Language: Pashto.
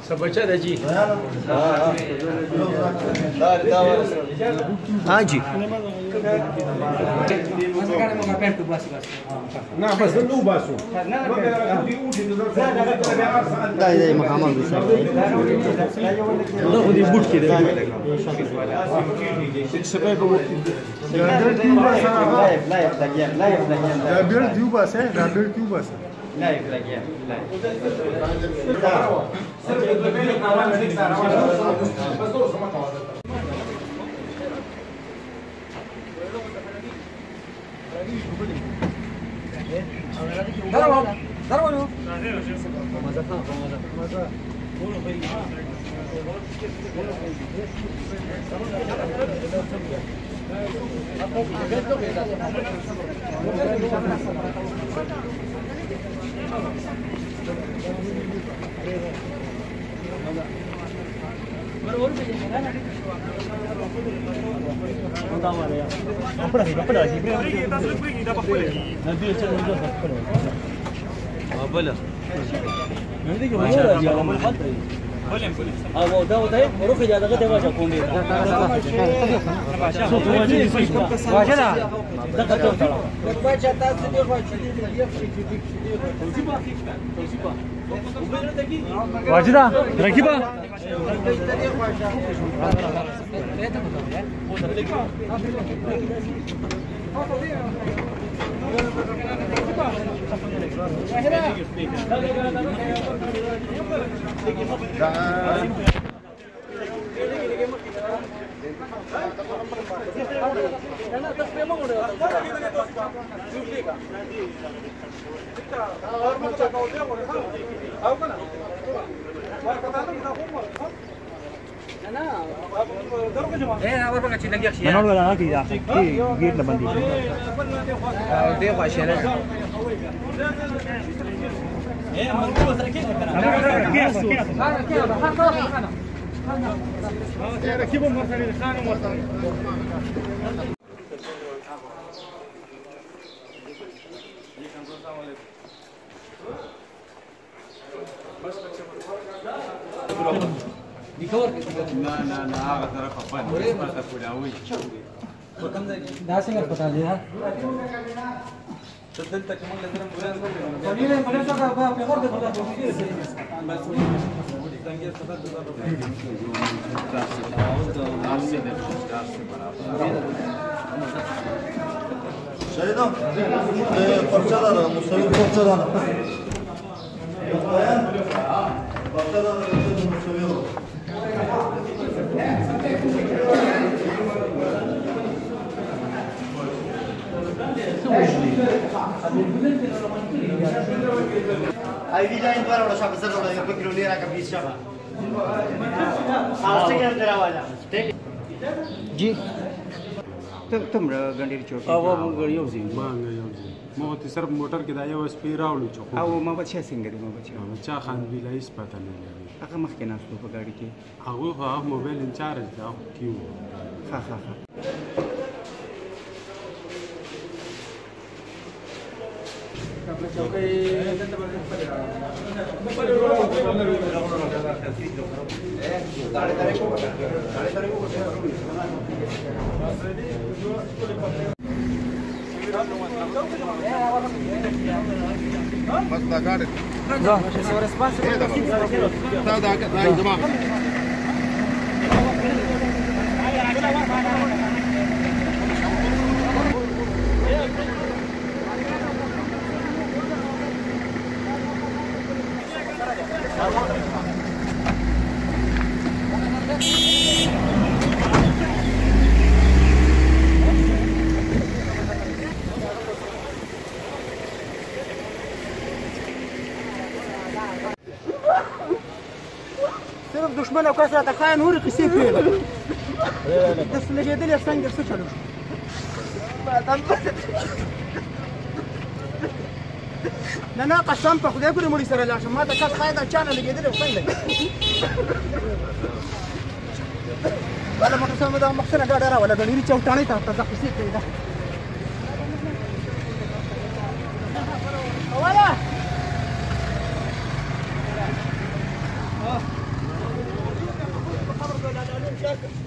सब बच्चा था जी। हाँ जी ना बस लो बासु ده مقامات لا خذي بوت كده الشباب رابير ديو بس है رابير क्यों बस है लाइव लगी है واجدا ركبه شهيدا فرشادة مستوى فرشادة Hai video in para udah besar udah yang pikir dia akan bisa apa? Pasti kan terawalnya. जी तुम गंडी चौकी अब गड़ियों से मांग गयो म ته صرف موټر کې دا یو سپی راوړو چوکو او ما بچا څنګه دي ما بچا بچا خان ویلایس پته نه لري هغه مخکې ناستو په ګاډي کې هغه موبایل انچارج دا کیو ها ها ها Thank you. بس دا ګاډي دا زما صرف دشمن او کس راته خاین نورې قصې کوي داسې لګېدلې څنګه څه چلو نه نه قسم په خدای پورې مړي سره لاړ شم ما ته کس خاین دا چا نه لګېدلی او څنګه بله موټر سره مې دغه مخ سره ډاډه راوله ګڼېري چوټاڼۍ ته ورته دا قصې کوي دا اوله خبر